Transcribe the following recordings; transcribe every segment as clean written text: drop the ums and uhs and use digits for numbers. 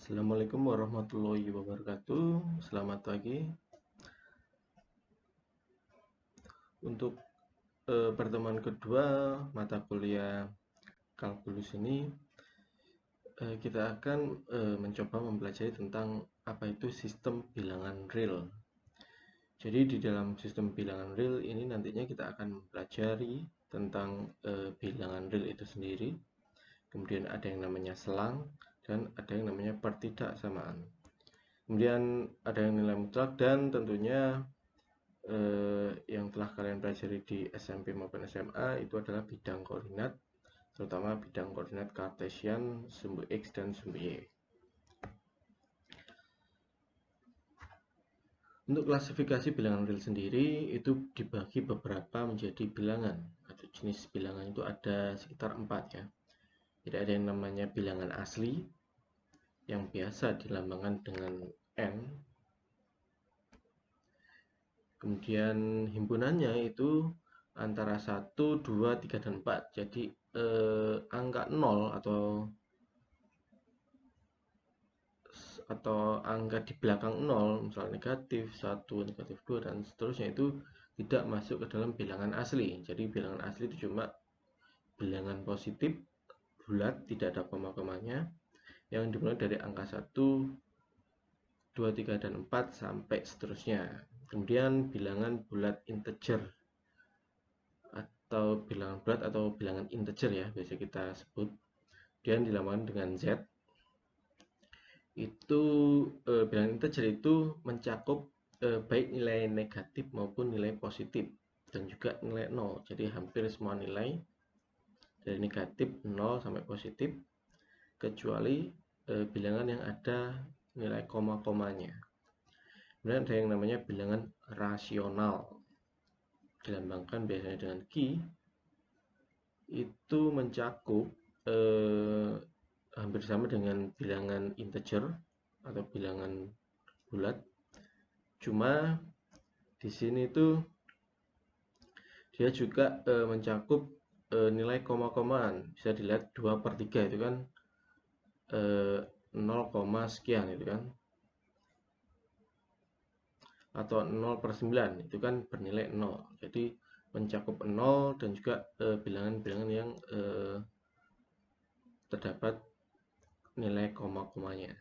Assalamualaikum warahmatullahi wabarakatuh. Selamat pagi. Untuk pertemuan kedua mata kuliah kalkulus ini, kita akan mencoba mempelajari tentang apa itu sistem bilangan real. Jadi di dalam sistem bilangan real ini nantinya kita akan mempelajari tentang bilangan real itu sendiri. Kemudian ada yang namanya selang dan ada yang namanya pertidaksamaan. Kemudian ada yang nilai mutlak dan tentunya yang telah kalian pelajari di SMP maupun SMA itu adalah bidang koordinat, terutama bidang koordinat kartesian, sumbu X dan sumbu Y. Untuk klasifikasi bilangan real sendiri itu dibagi beberapa menjadi bilangan atau jenis bilangan itu ada sekitar 4 ya. Jadi ada yang namanya bilangan asli yang biasa dilambangkan dengan N. Kemudian himpunannya itu antara 1, 2, 3, dan 4. Jadi angka 0 atau angka di belakang 0, misalnya negatif 1, negatif 2, dan seterusnya itu tidak masuk ke dalam bilangan asli. Jadi bilangan asli itu cuma bilangan positif, bulat, tidak ada koma-komanya, yang dimulai dari angka 1, 2, 3, dan 4 sampai seterusnya. Kemudian bilangan bulat integer atau bilangan bulat atau bilangan integer ya biasa kita sebut, dan dilambangkan dengan Z. Itu bilangan integer itu mencakup baik nilai negatif maupun nilai positif dan juga nilai 0. Jadi hampir semua nilai dari negatif 0 sampai positif kecuali bilangan yang ada nilai koma-komanya. Kemudian ada yang namanya bilangan rasional, dilambangkan biasanya dengan Q. Itu mencakup hampir sama dengan bilangan integer atau bilangan bulat. Cuma di sini tuh dia juga mencakup nilai koma-komaan. Bisa dilihat 2/3 itu kan 0, sekian itu kan, atau 0/9 itu kan bernilai 0. Jadi mencakup 0 dan juga bilangan-bilangan yang terdapat nilai koma-komanya.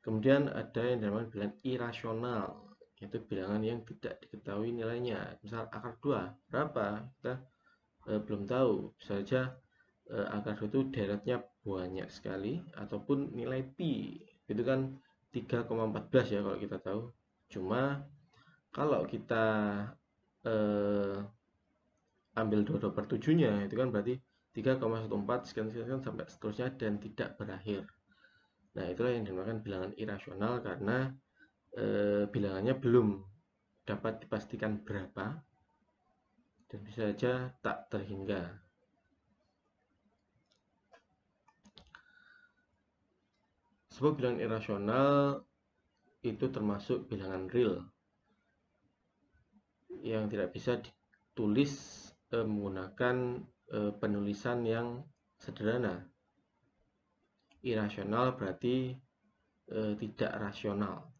Kemudian ada yang dinamakan bilangan irasional, yaitu bilangan yang tidak diketahui nilainya. Misal akar 2 berapa? Kita belum tahu. Bisa saja akar 2 itu deretnya banyak sekali, ataupun nilai pi itu kan 3,14 ya kalau kita tahu. Cuma kalau kita ambil 22/7-nya itu kan berarti 3,14 sekian sampai seterusnya dan tidak berakhir. Nah, itulah yang dinamakan bilangan irasional karena bilangannya belum dapat dipastikan berapa dan bisa saja tak terhingga. Sebuah bilangan irasional itu termasuk bilangan real yang tidak bisa ditulis menggunakan penulisan yang sederhana. Irasional berarti tidak rasional.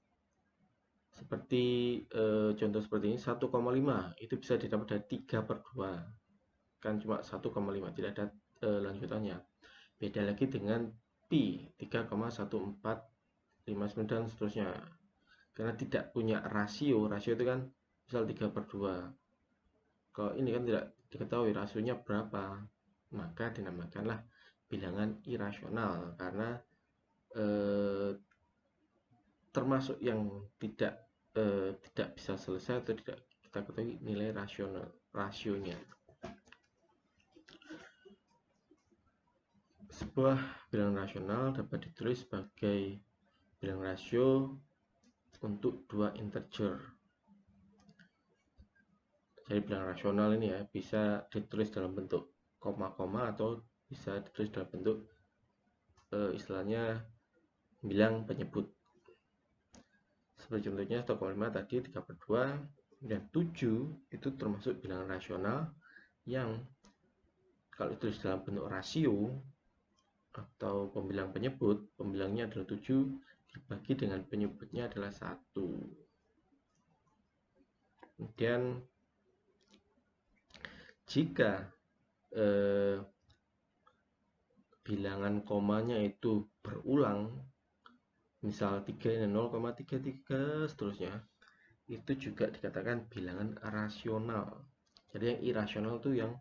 Seperti contoh seperti ini, 1,5 itu bisa didapat dari 3/2. Kan cuma 1,5, tidak ada lanjutannya. Beda lagi dengan pi 3,1459 dan seterusnya. Karena tidak punya rasio itu kan misal 3/2. Kalau ini kan tidak diketahui rasionya berapa, maka dinamakanlah bilangan irasional karena termasuk yang tidak bisa selesai atau tidak kita ketahui nilai rasionya. Sebuah bilangan rasional dapat ditulis sebagai bilangan rasio untuk dua integer. Jadi bilangan rasional ini ya bisa ditulis dalam bentuk koma-koma atau bisa ditulis dalam bentuk istilahnya bilang penyebut. Seperti contohnya 1,5 tadi 3/2, dan 7 itu termasuk bilangan rasional yang kalau ditulis dalam bentuk rasio atau pembilang penyebut, pembilang bilangnya adalah 7 dibagi dengan penyebutnya adalah 1. Kemudian jika bilangan komanya itu berulang, misal 3 ini 0,33 seterusnya, itu juga dikatakan bilangan rasional. Jadi yang irasional itu yang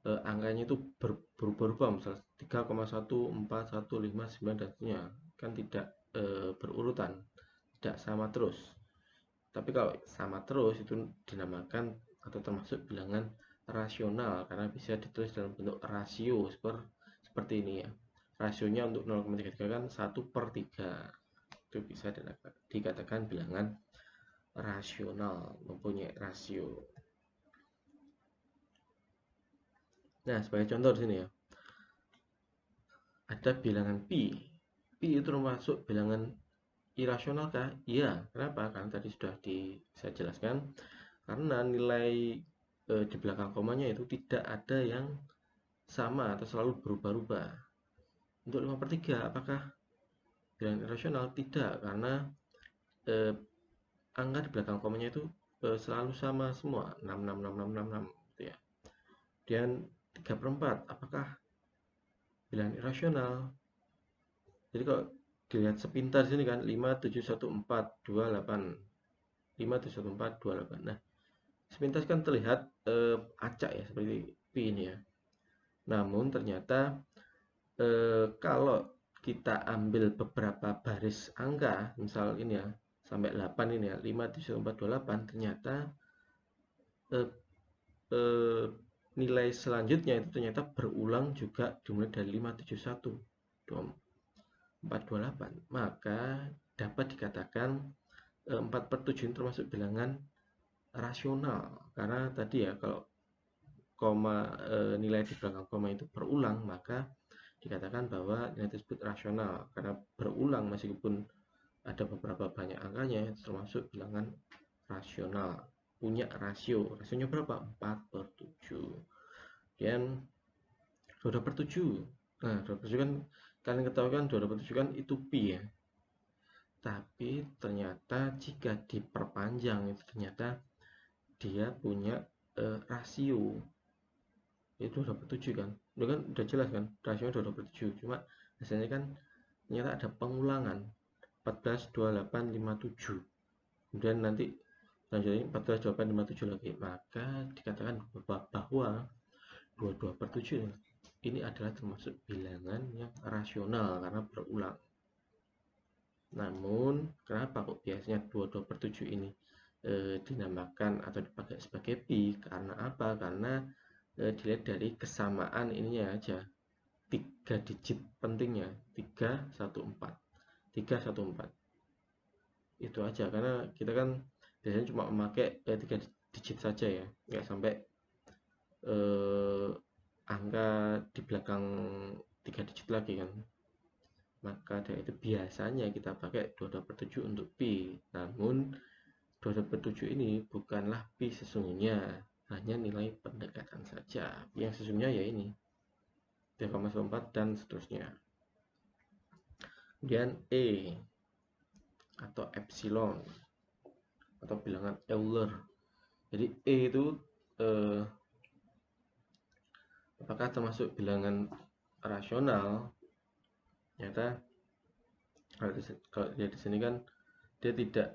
angkanya itu berubah-ubah, misal 3,1, 4, 1, 5, 9 dan seterusnya, kan tidak berurutan, tidak sama terus. Tapi kalau sama terus itu dinamakan atau termasuk bilangan rasional karena bisa ditulis dalam bentuk rasio seperti ini ya. Rasionya untuk 0,33 kan 1/3. Itu bisa dikatakan bilangan rasional, mempunyai rasio. Nah, sebagai contoh di sini ya. Ada bilangan pi. Pi itu termasuk bilangan irasional kah? Iya. Kenapa? Karena tadi sudah saya jelaskan. Karena nilai di belakang komanya itu tidak ada yang sama atau selalu berubah-ubah. Untuk 5/3 apakah bilangan irasional? Tidak, karena angka di belakang komanya itu selalu sama semua, 6, 6, 6, 6, 6, 6 gitu ya. Dan 3/4 apakah bilangan irasional? Jadi kalau dilihat sepintas sini kan 5, 7, 1, 4, 2, 8. 5, 7, 1, 4, 2, 8. Nah, sepintas kan terlihat acak ya, seperti pi ini ya. Namun ternyata kalau kita ambil beberapa baris angka, misal ini ya, sampai 8 ini ya, 5, 7, 4, 2, 8, ternyata nilai selanjutnya itu ternyata berulang juga dimulai dari 5, 7, 1, 4, 2, 8. Maka dapat dikatakan 4/7 ini termasuk bilangan rasional. Karena tadi ya, kalau nilai di belakang koma itu berulang, maka dikatakan bahwa nilai tersebut rasional. Karena berulang meskipun ada beberapa banyak angkanya, termasuk bilangan rasional. Punya rasio. Rasionya berapa? 4/7. Dan 2/7. Nah, 2/7 kan kalian ketahui kan 2/7 kan itu pi ya. Tapi ternyata jika diperpanjang itu ternyata dia punya rasio. Itu 2/7 kan. Udah kan udah jelas kan, rasionya 2/7. Cuma hasilnya kan ternyata ada pengulangan 14, 28, 57. Kemudian nanti selanjutnya 14, 28, 57 lagi. Maka dikatakan bahwa 22/7 ini adalah termasuk bilangan yang rasional karena berulang. Namun kenapa kok biasanya 22/7 ini dinamakan atau dipakai sebagai pi? Karena apa? Karena dilihat dari kesamaan ininya aja, 3 digit pentingnya, 314 itu aja. Karena kita kan biasanya cuma memakai 3 digit saja ya, nggak sampai angka di belakang 3 digit lagi kan. Maka dari itu biasanya kita pakai 22/7 untuk pi. Namun 22/7 ini bukanlah pi sesungguhnya, hanya nilai pendekatan saja. Yang sesungguhnya ya ini 3,4 dan seterusnya. Kemudian E atau epsilon atau bilangan Euler. Jadi E itu apakah termasuk bilangan rasional? Ternyata kalau dia di sini kan dia tidak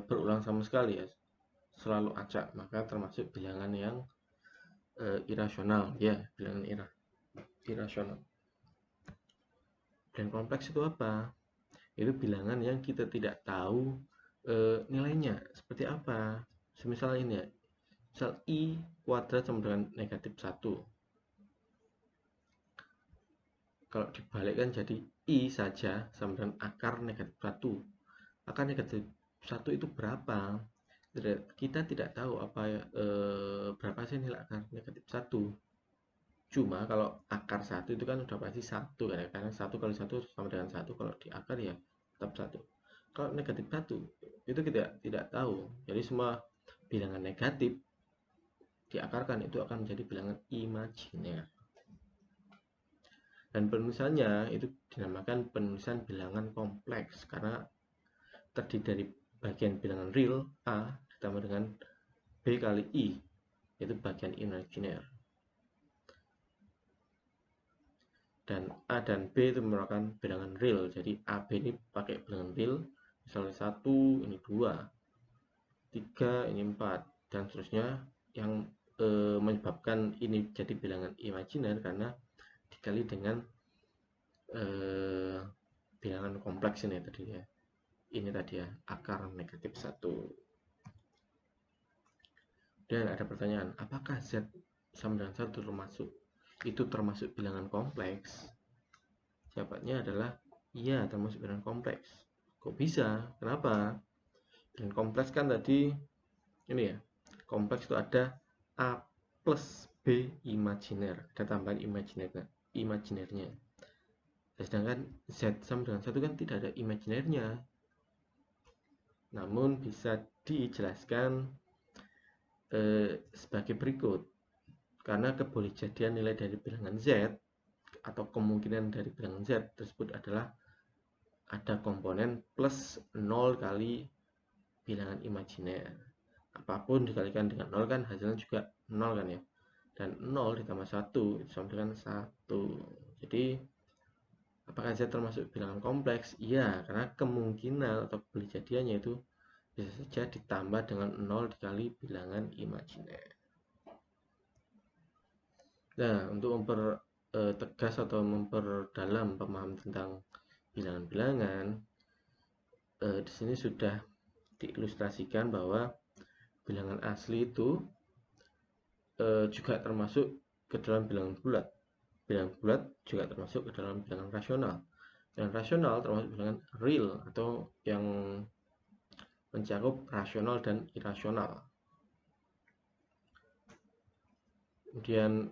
berulang sama sekali ya, selalu acak, maka termasuk bilangan yang irasional ya, bilangan irasional. Dan kompleks itu apa? Itu bilangan yang kita tidak tahu nilainya seperti apa. Semisal ini ya, misal I kuadrat sama dengan -1. Kalau dibalikkan jadi I saja sama dengan akar -1. Akar -1 itu berapa? Kita tidak tahu apa berapa sih nilai akar -1. Cuma kalau akar 1 itu kan udah pasti 1 kan ya, karena 1 kali 1 sama dengan 1, kalau di akar ya tetap 1. Kalau -1 itu kita tidak tahu. Jadi semua bilangan negatif diakarkan itu akan menjadi bilangan imajiner. Dan penulisannya itu dinamakan penulisan bilangan kompleks karena terdiri dari bagian bilangan real A ditambah dengan B kali I, yaitu bagian imajiner. Dan A dan B itu merupakan bilangan real, jadi AB ini pakai bilangan real, misalnya 1 ini 2, 3 ini 4, dan seterusnya. Yang menyebabkan ini jadi bilangan imajiner karena dikali dengan bilangan kompleks ini tadi ya. Ini tadi ya, akar negatif 1. Dan ada pertanyaan, apakah Z sama dengan 1 termasuk bilangan kompleks? Jawabannya adalah iya, termasuk bilangan kompleks. Kok bisa? Kenapa? Bilangan kompleks kan tadi ini ya, kompleks itu ada A plus B imajiner, ada tambahan imajinernya. Sedangkan Z sama dengan 1 kan tidak ada imajinernya. Namun bisa dijelaskan sebagai berikut. Karena kebolehjadian nilai dari bilangan Z atau kemungkinan dari bilangan Z tersebut adalah ada komponen plus 0 kali bilangan imajiner. Apapun dikalikan dengan 0 kan hasilnya juga 0 kan ya. Dan 0 ditambah 1 itu sama dengan 1. Jadi apakah Z termasuk bilangan kompleks? Iya, karena kemungkinan atau kebolehjadiannya itu bisa saja ditambah dengan 0 dikali bilangan imajiner. Nah, untuk mempertegas atau memperdalam pemahaman tentang bilangan-bilangan, di sini sudah diilustrasikan bahwa bilangan asli itu juga termasuk ke dalam bilangan bulat. Bilangan bulat juga termasuk ke dalam bilangan rasional. Dan rasional termasuk bilangan real atau yang mencakup rasional dan irasional. Kemudian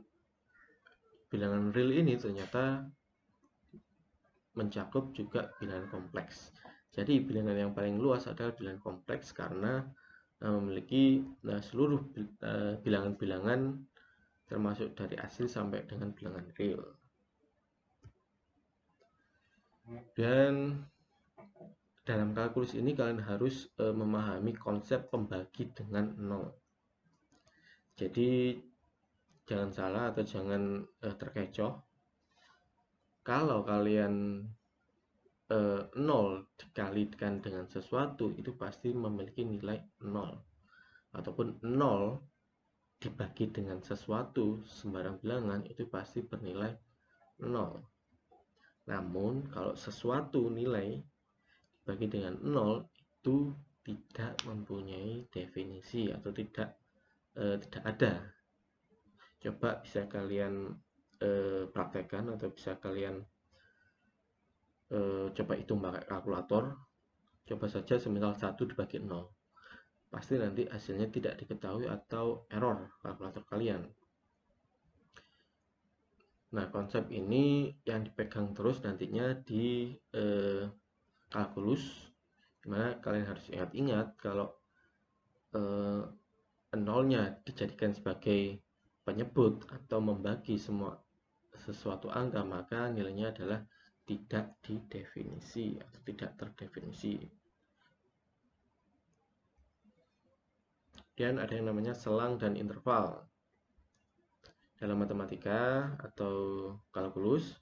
bilangan real ini ternyata mencakup juga bilangan kompleks. Jadi bilangan yang paling luas adalah bilangan kompleks karena memiliki seluruh bilangan-bilangan termasuk dari asli sampai dengan bilangan real. Dan dalam kalkulus ini kalian harus memahami konsep pembagi dengan 0. Jadi jangan salah atau jangan terkecoh. Kalau kalian 0 dikalikan dengan sesuatu itu pasti memiliki nilai 0. Ataupun 0 dibagi dengan sesuatu sembarang bilangan itu pasti bernilai 0. Namun kalau sesuatu nilai dibagi dengan 0 itu tidak mempunyai definisi atau tidak ada. Coba bisa kalian praktekkan atau bisa kalian coba hitung pakai kalkulator. Coba saja semisal 1 dibagi 0. Pasti nanti hasilnya tidak diketahui atau error kalkulator kalian. Nah, konsep ini yang dipegang terus nantinya di kalkulus, dimana kalian harus ingat-ingat kalau nolnya dijadikan sebagai penyebut atau membagi sesuatu angka, maka nilainya adalah tidak didefinisi atau tidak terdefinisi. Dan ada yang namanya selang dan interval. Dalam matematika atau kalkulus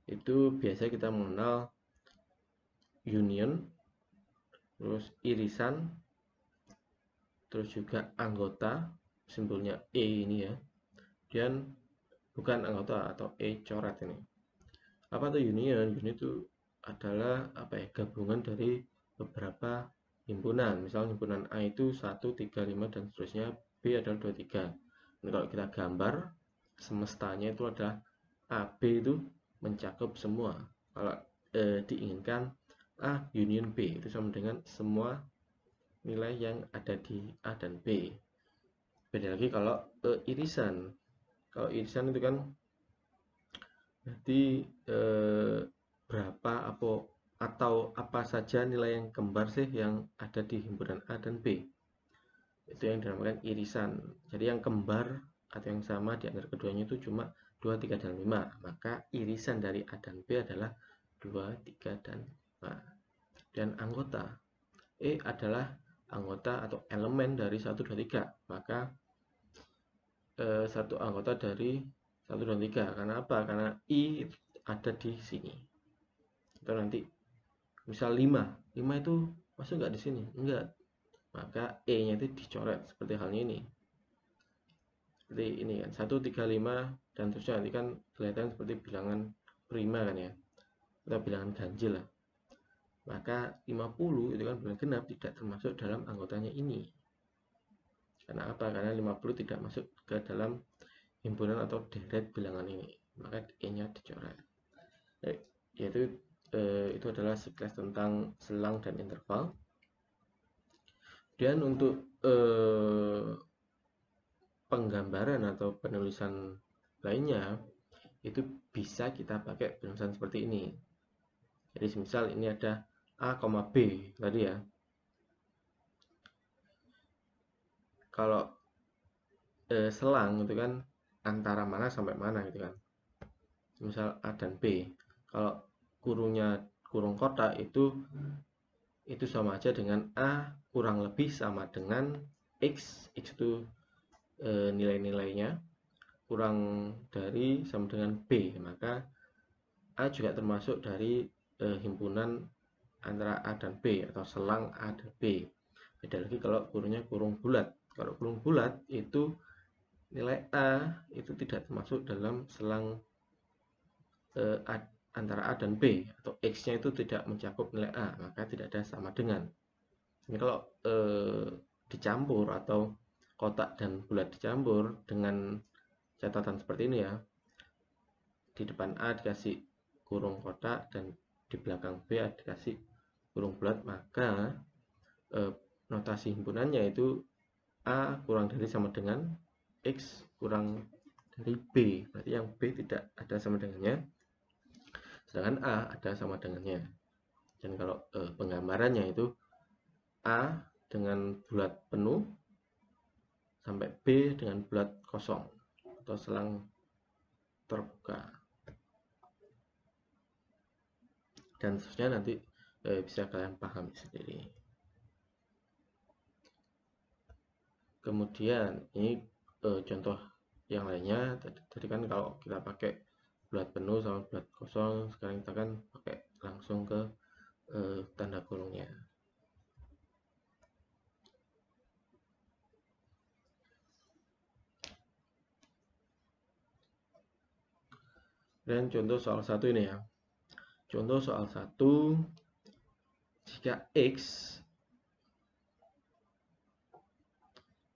itu biasanya kita mengenal union, terus irisan, terus juga anggota, simbolnya E ini ya, dan bukan anggota atau E coret ini. Apa itu union? Union itu adalah gabungan dari beberapa himpunan. Misal himpunan A itu 1, 3, 5 dan seterusnya, B adalah 2, 3. Nah, kalau kita gambar semestanya itu adalah AB itu mencakup semua. Kalau diinginkan A union B itu sama dengan semua nilai yang ada di A dan B. Beda lagi kalau irisan. Kalau irisan itu kan berarti berapa atau apa saja nilai yang kembar sih yang ada di himpunan A dan B. Itu yang dinamakan irisan. Jadi yang kembar atau yang sama di antara keduanya itu cuma 2, 3, dan 5. Maka irisan dari A dan B adalah 2, 3, dan 5. Dan anggota E adalah anggota atau elemen dari 1, 2, 3. Maka satu anggota dari 1, 2, 3. Karena apa? Karena I ada di sini. Atau nanti misal 5 itu masuk nggak di sini? Enggak. Maka E-nya itu dicoret seperti halnya ini. Seperti ini kan, 1, 3, 5 dan terusnya, nanti kan kelihatan seperti bilangan prima kan ya, atau bilangan ganjil lah. Maka 50 itu kan bilangan genap, tidak termasuk dalam anggotanya ini. Karena apa? Karena 50 tidak masuk ke dalam himpunan atau deret bilangan ini. Maka E-nya dicoret. Yaitu itu adalah sekilas tentang selang dan interval. Dan untuk penggambaran atau penulisan lainnya itu bisa kita pakai penulisan seperti ini. Jadi misal ini ada A, B tadi ya. Kalau selang itu kan antara mana sampai mana gitu kan. Misal A dan B. Kalau kurung kotak itu sama aja dengan A kurang lebih sama dengan X. X itu nilai-nilainya kurang dari sama dengan B. Maka A juga termasuk dari himpunan antara A dan B atau selang A dan B. Beda lagi kalau kurungnya kurung bulat. Kalau kurung bulat itu nilai A itu tidak termasuk dalam selang antara A dan B, atau X-nya itu tidak mencakup nilai A, maka tidak ada sama dengan. Ini kalau dicampur atau kotak dan bulat dicampur dengan catatan seperti ini ya. Di depan A dikasih kurung kotak dan di belakang B dikasih kurung bulat, maka notasi himpunannya itu A kurang dari sama dengan X kurang dari B. Berarti yang B tidak ada sama dengannya, sedangkan A ada sama dengannya. Dan kalau penggambarannya itu A dengan bulat penuh sampai B dengan bulat kosong atau selang terbuka. Dan seterusnya nanti bisa kalian pahami sendiri. Kemudian ini contoh yang lainnya. Tadi kan kalau kita pakai bulat penuh sama bulat kosong, sekarang kita kan pakai langsung ke tanda kurungnya. Dan contoh soal 1 ini ya. Contoh soal 1, jika X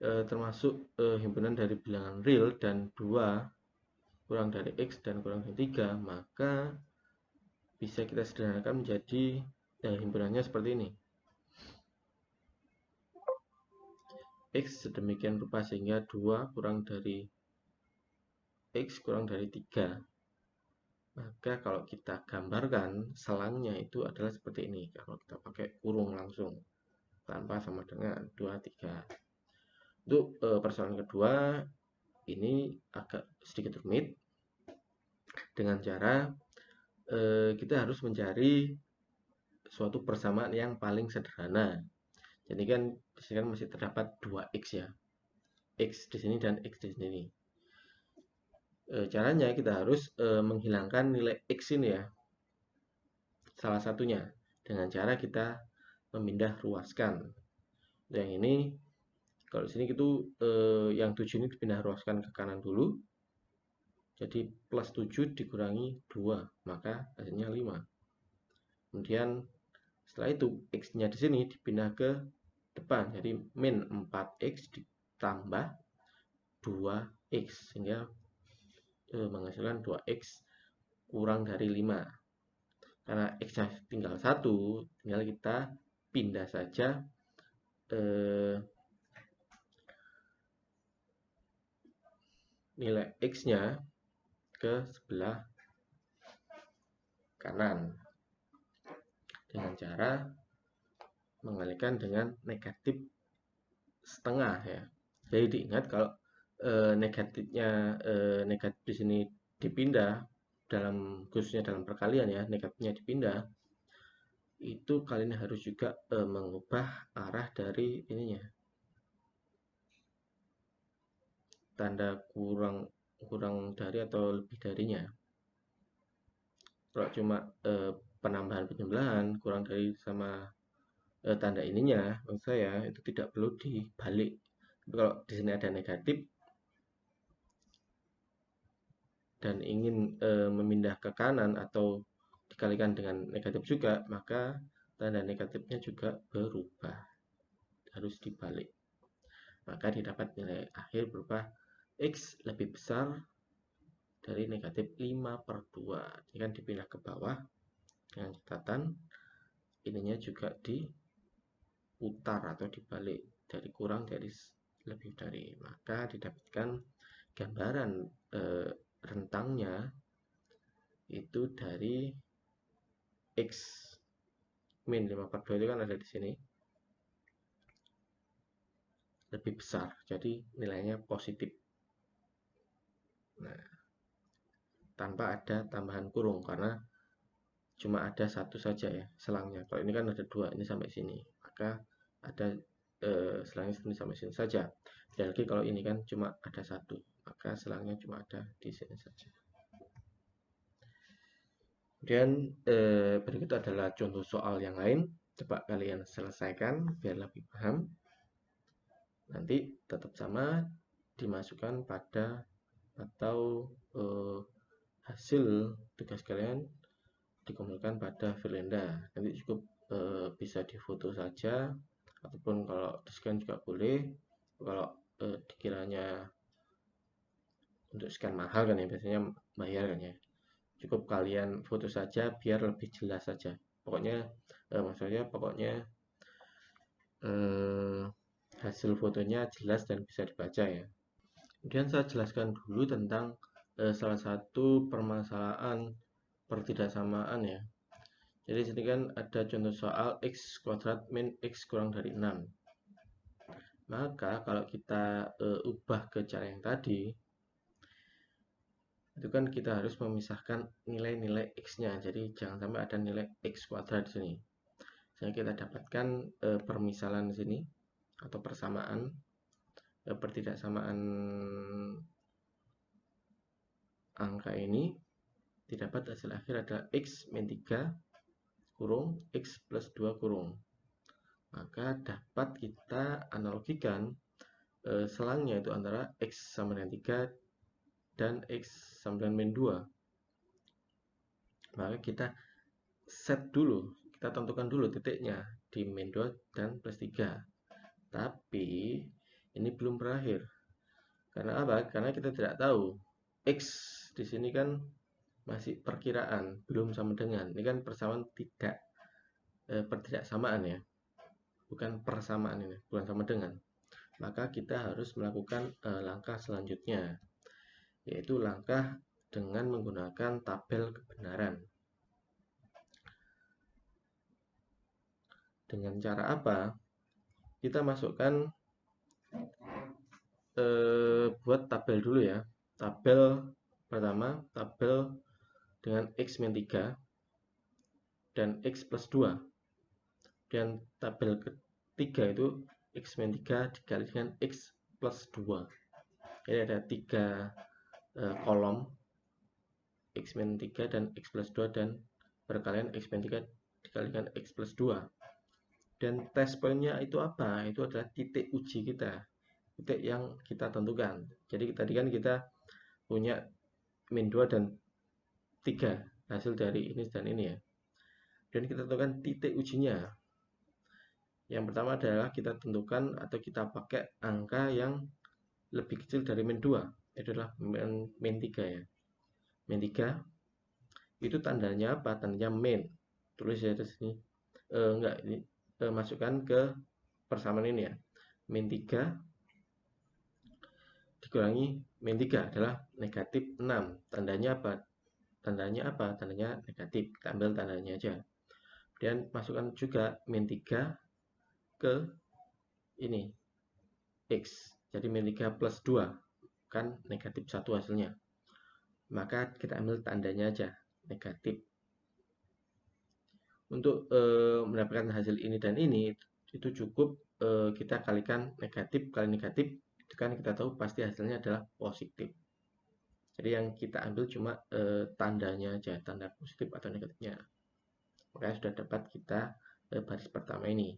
termasuk himpunan dari bilangan real dan 2 kurang dari X dan kurang dari 3, maka bisa kita sederhanakan menjadi himpunannya seperti ini. X sedemikian rupa sehingga 2 kurang dari X kurang dari 3. Maka kalau kita gambarkan selangnya itu adalah seperti ini. Kalau kita pakai kurung langsung tanpa sama dengan 2, 3. Untuk persoalan kedua ini agak sedikit rumit. Dengan cara kita harus mencari suatu persamaan yang paling sederhana. Jadi kan di sini kan masih terdapat 2X ya. X di sini dan X di sini. Caranya kita harus menghilangkan nilai X ini ya. Salah satunya dengan cara kita memindah ruaskan. Yang ini kalau di sini itu yang 7 ini dipindah ruaskan ke kanan dulu. Jadi plus 7 dikurangi 2, maka hasilnya 5. Kemudian setelah itu X-nya di sini dipindah ke depan. Jadi min 4X ditambah 2X sehingga menghasilkan 2X kurang dari 5. Karena X-nya tinggal 1, tinggal kita pindah saja nilai X-nya ke sebelah kanan dengan cara mengalihkan dengan negatif setengah ya. Jadi diingat kalau negatif di sini dipindah, khususnya dalam perkalian ya, negatifnya dipindah, itu kalian harus juga mengubah arah dari ininya, tanda kurang dari atau lebih darinya. Kalau cuma penambahan penjumlahan kurang dari sama tanda ininya, maksud saya itu tidak perlu dibalik. Tapi kalau di sini ada negatif dan ingin memindah ke kanan atau dikalikan dengan negatif juga, maka tanda negatifnya juga berubah, harus dibalik. Maka didapat nilai akhir berupa X lebih besar dari negatif 5/2. Ini kan dipindah ke bawah dengan catatan ininya juga diputar atau dibalik, dari kurang dari lebih dari. Maka didapatkan gambaran rentangnya itu dari X min 5/2 itu kan ada di sini, lebih besar, jadi nilainya positif. Nah, tanpa ada tambahan kurung karena cuma ada satu saja ya selangnya. Kalau ini kan ada dua, ini sampai sini, maka ada selangnya sini sampai sini saja. Dan lagi kalau ini kan cuma ada satu, maka selangnya cuma ada di sini saja. Kemudian berikut adalah contoh soal yang lain. Coba kalian selesaikan biar lebih paham. Nanti tetap sama, dimasukkan pada atau hasil tugas kalian dikumpulkan pada Firlenda. Nanti cukup bisa difoto saja, ataupun kalau di-scan juga boleh. Kalau dikiranya untuk scan mahal kan ya, biasanya bayar kan ya, cukup kalian foto saja biar lebih jelas saja. Pokoknya maksudnya pokoknya hasil fotonya jelas dan bisa dibaca ya. Kemudian saya jelaskan dulu tentang salah satu permasalahan pertidaksamaan ya. Jadi sini kan ada contoh soal X kuadrat min X kurang dari 6. Maka kalau kita ubah ke cara yang tadi, itu kan kita harus memisahkan nilai-nilai X-nya. Jadi jangan sampai ada nilai X kuadrat di sini. Jadi kita dapatkan permisalan di sini atau persamaan, pertidaksamaan angka ini didapat hasil akhir adalah X min 3 kurung X plus 2 kurung. Maka dapat kita analogikan selangnya itu antara X sama dengan 3 dan X sama dengan min 2. Maka kita set dulu, kita tentukan dulu titiknya di min 2 dan plus 3. Tapi ini belum berakhir. Karena apa? Karena kita tidak tahu. X di sini kan masih perkiraan, belum sama dengan. Ini kan persamaan tidak pertidaksamaan ya. Bukan persamaan ini, bukan sama dengan. Maka kita harus melakukan langkah selanjutnya, yaitu langkah dengan menggunakan tabel kebenaran. Dengan cara apa? Kita masukkan buat tabel dulu ya. Tabel pertama, tabel dengan X min 3 dan X plus 2. Dan tabel ketiga itu X min 3 dikali dengan X plus 2. Jadi ada 3 kolom, X min 3 dan X plus 2, dan perkalian X min 3 dikali dengan X plus 2. Dan test pointnya itu apa? Itu adalah titik uji kita, titik yang kita tentukan. Jadi tadi kan kita punya min 2 dan 3 hasil dari ini dan ini ya. Dan kita tentukan titik ujinya. Yang pertama adalah kita tentukan atau kita pakai angka yang lebih kecil dari min 2. Itu adalah min 3 ya. Min 3 itu tandanya apa? Tandanya min. Tulis ya di sini. Enggak, ini masukkan ke persamaan ini ya. Min 3 dikurangi min 3 adalah negatif 6. Tandanya apa? Tandanya apa? Tandanya negatif. Kita ambil tandanya aja. Kemudian masukkan juga min 3 ke ini X. Jadi min 3 plus 2 kan negatif 1 hasilnya. maka kita ambil tandanya aja negatif. Untuk mendapatkan hasil ini dan ini itu cukup kita kalikan negatif kali negatif, itu kan kita tahu pasti hasilnya adalah positif. Jadi yang kita ambil cuma tandanya aja, tanda positif atau negatifnya. Makanya sudah dapat kita baris pertama ini.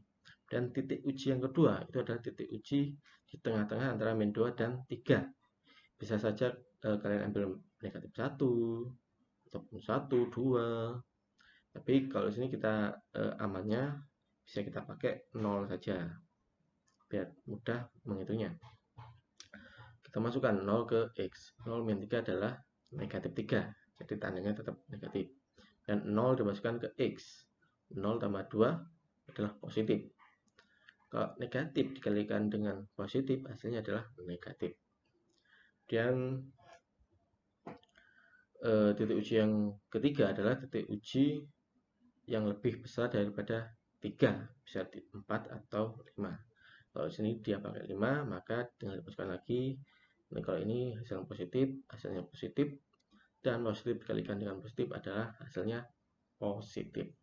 Dan titik uji yang kedua itu adalah titik uji di tengah-tengah antara min 2 dan 3. Bisa saja kalian ambil negatif 1 ataupun 1, 2. Tapi kalau sini kita amannya bisa kita pakai 0 saja biar mudah menghitungnya. Kita masukkan 0 ke X. 0 min 3 adalah negatif 3. Jadi tandanya tetap negatif. Dan 0 dimasukkan ke X. 0 tambah 2 adalah positif. Kalau negatif dikalikan dengan positif, hasilnya adalah negatif. Dan titik uji yang ketiga adalah titik uji yang lebih besar daripada 3. Bisa 4 atau 5. Kalau sini dia pakai 5, maka tinggal dimasukkan lagi. Nah, kalau ini hasilnya positif, dan positif dikalikan dengan positif adalah hasilnya positif.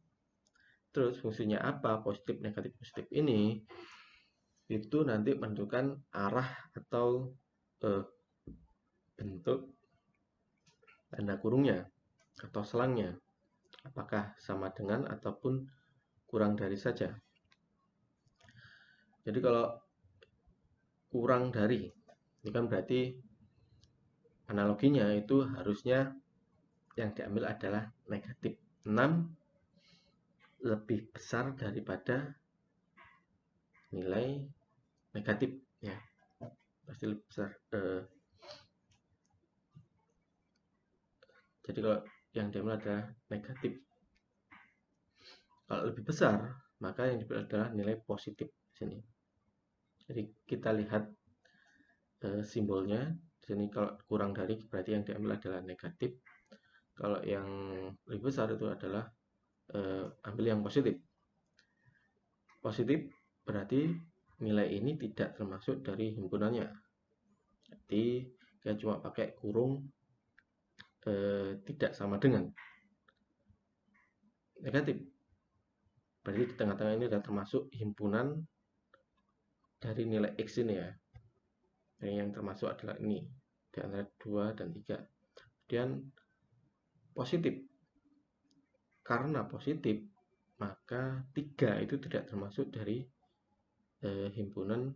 Terus fungsinya apa positif, negatif, positif ini? Itu nanti menentukan arah atau bentuk tanda kurungnya atau selangnya. Apakah sama dengan ataupun kurang dari saja. Jadi kalau kurang dari, ini kan berarti analoginya itu harusnya yang diambil adalah negatif 6 lebih besar daripada nilai negatif ya, pasti lebih besar. Jadi kalau yang diambil adalah negatif, kalau lebih besar maka yang diambil adalah nilai positif di sini. Jadi kita lihat simbolnya di sini. Kalau kurang dari berarti yang diambil adalah negatif. Kalau yang lebih besar itu adalah ambil yang positif. Positif berarti nilai ini tidak termasuk dari himpunannya. Jadi kita cuma pakai kurung tidak sama dengan. Negatif berarti di tengah-tengah ini adalah termasuk himpunan dari nilai X ini ya. Yang termasuk adalah ini di antara 2 dan 3. Kemudian positif, karena positif maka 3 itu tidak termasuk dari himpunan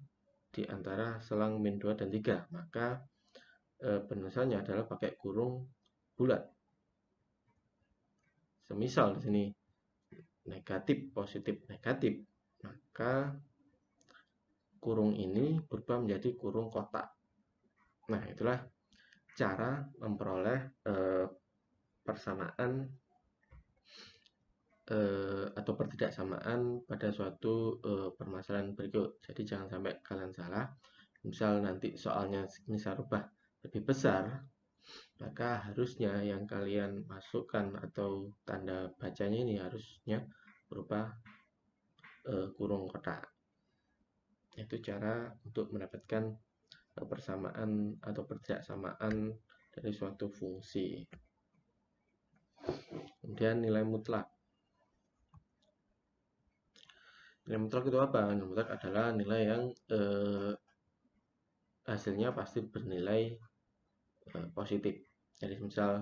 di antara selang min 2 dan 3. Maka penulisannya adalah pakai kurung bulat. Semisal di sini negatif, positif, negatif, maka kurung ini berubah menjadi kurung kotak. Nah, itulah cara memperoleh persamaan atau pertidaksamaan pada suatu permasalahan berikut. Jadi jangan sampai kalian salah. Misal nanti soalnya misal rubah lebih besar, maka harusnya yang kalian masukkan atau tanda bacanya ini harusnya berupa kurung kotak. Itu cara untuk mendapatkan persamaan atau pertidaksamaan dari suatu fungsi. Kemudian nilai mutlak. Nilai mutlak itu apa? Nilai mutlak adalah nilai yang hasilnya pasti bernilai positif. Jadi misal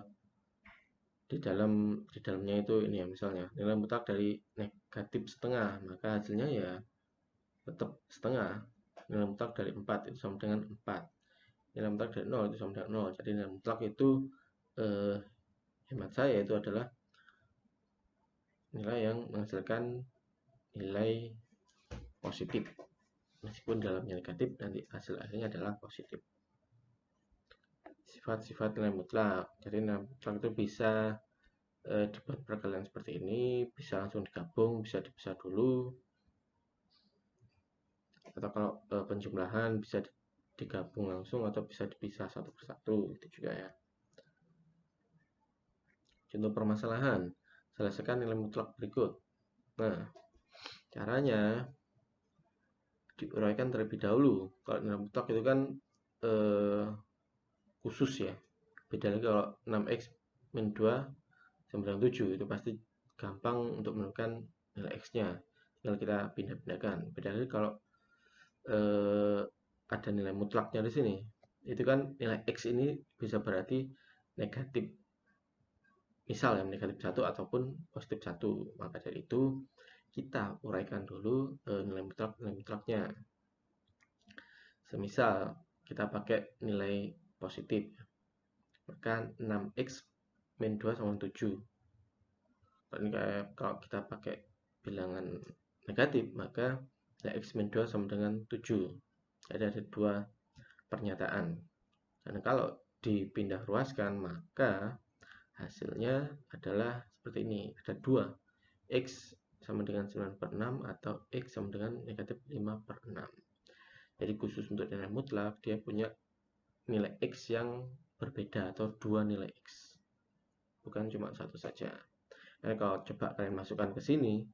di dalamnya itu ini ya, misalnya nilai mutlak dari negatif setengah, maka hasilnya ya tetap setengah. Nilai mutlak dari 4 itu sama dengan 4. Nilai mutlak dari 0 itu sama dengan 0. Jadi nilai mutlak itu hemat saya itu adalah nilai yang menghasilkan nilai positif. Meskipun dalamnya negatif, nanti hasil akhirnya adalah positif. Sifat-sifat nilai mutlak. Jadi nilai mutlak itu bisa dibuat perkalian seperti ini, bisa langsung digabung, bisa dipisah dulu, atau kalau penjumlahan bisa digabung langsung atau bisa dipisah satu persatu, itu juga ya. Contoh permasalahan, selesaikan nilai mutlak berikut. Nah, caranya diuraikan terlebih dahulu. Kalau nilai mutlak itu kan khusus ya, Beda lagi kalau 6x min 2 sama dengan 7, itu pasti gampang untuk menemukan nilai x-nya. Tinggal kita pindah-pindahkan. Beda lagi kalau ada nilai mutlaknya di sini. Itu kan nilai x ini bisa berarti negatif. Misal ya negatif 1 ataupun positif 1. Maka dari itu kita uraikan dulu nilai mutlaknya. Semisal kita pakai nilai positif, maka 6x min 2 sama 7. Kalau kita pakai bilangan negatif, maka nilai x min 2 sama dengan 7. Jadi ada dua pernyataan. Dan kalau dipindah ruaskan, maka hasilnya adalah seperti ini. Ada 2, x sama dengan 9/6 atau x sama dengan negatif 5/6. Jadi khusus untuk nilai mutlak, dia punya nilai x yang berbeda atau 2 nilai x. Bukan cuma satu saja. Karena kalau coba kalian masukkan ke sini,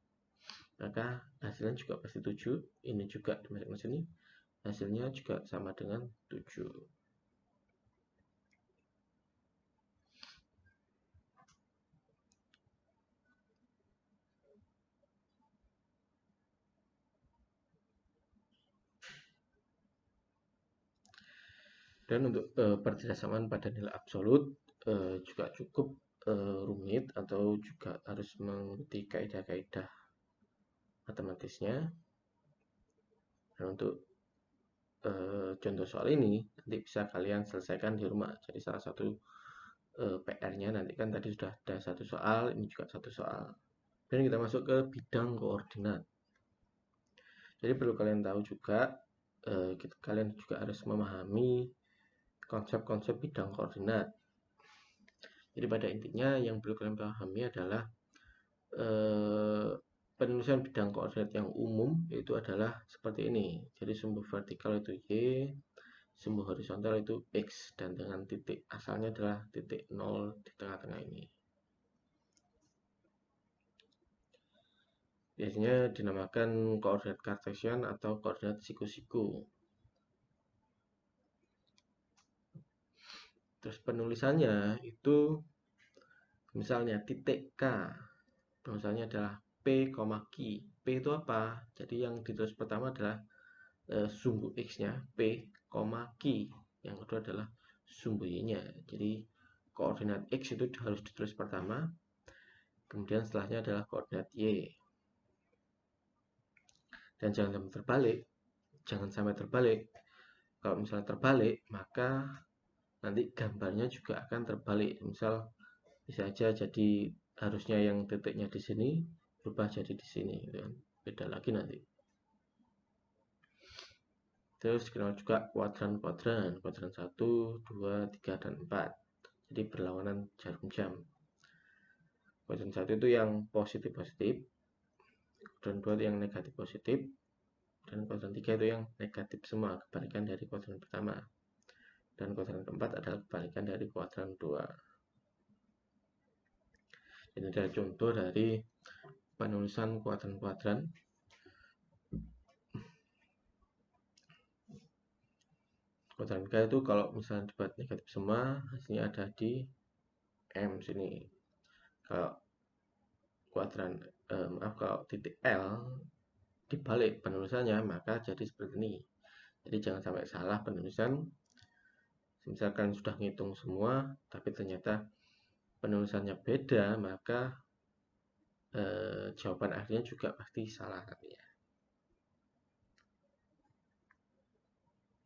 maka hasilnya juga pasti 7. Ini juga dimasukkan ke sini, hasilnya juga sama dengan 7. Dan untuk perjelasan pada nilai absolut juga cukup rumit atau juga harus mengikuti kaidah-kaidah matematisnya. Dan untuk contoh soal ini nanti bisa kalian selesaikan di rumah. Jadi salah satu PR-nya nanti kan tadi sudah ada satu soal, ini juga satu soal. Dan kita masuk ke bidang koordinat. Jadi perlu kalian tahu juga, kalian juga harus memahami konsep-konsep bidang koordinat. Jadi pada intinya yang perlu kalian pahami adalah penulisan bidang koordinat yang umum itu adalah seperti ini. Jadi sumbu vertikal itu y, sumbu horizontal itu x, dan dengan titik asalnya adalah titik 0 di tengah-tengah ini. Biasanya dinamakan koordinat kartesian atau koordinat siku-siku. Terus penulisannya itu misalnya titik K, misalnya adalah P, Q. P itu apa? Jadi yang ditulis pertama adalah sumbu X-nya, P, Q. Yang kedua adalah sumbu Y-nya. Jadi koordinat X itu harus ditulis pertama, kemudian setelahnya adalah koordinat Y. Dan jangan sampai terbalik. Kalau misalnya terbalik, maka nanti gambarnya juga akan terbalik. Misal bisa aja jadi harusnya yang titiknya di sini berubah jadi di sini, gitu kan. Beda lagi nanti. Terus kenal juga kuadran 1, 2, 3, dan 4. Jadi berlawanan jarum jam. Kuadran 1 itu yang positif-positif, kuadran 2 itu yang negatif-positif, dan kuadran 3 itu yang negatif semua, kebalikan dari kuadran pertama. Dan kuadran keempat adalah kebalikan dari kuadran 2. Ini adalah contoh dari penulisan kuadran-kuadran. Kuadran K itu kalau misalnya dibuat negatif semua, hasilnya ada di M sini. Kalau kuadran kalau titik L dibalik penulisannya, maka jadi seperti ini. Jadi jangan sampai salah penulisan. Misalkan sudah ngitung semua, tapi ternyata penulisannya beda, maka jawaban akhirnya juga pasti salah nantinya.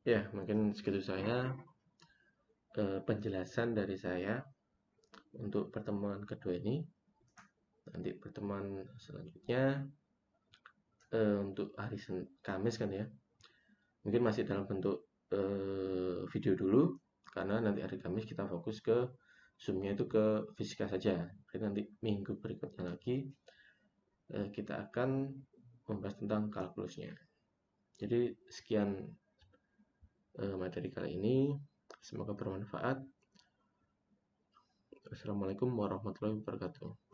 Ya, mungkin segitu saya penjelasan dari saya untuk pertemuan kedua ini. Nanti pertemuan selanjutnya untuk hari Kamis kan ya. Mungkin masih dalam bentuk video dulu, karena nanti hari Kamis kita fokus ke zoomnya itu ke fisika saja. Jadi nanti minggu berikutnya lagi kita akan membahas tentang kalkulusnya. Jadi sekian materi kali ini, semoga bermanfaat. Assalamualaikum warahmatullahi wabarakatuh.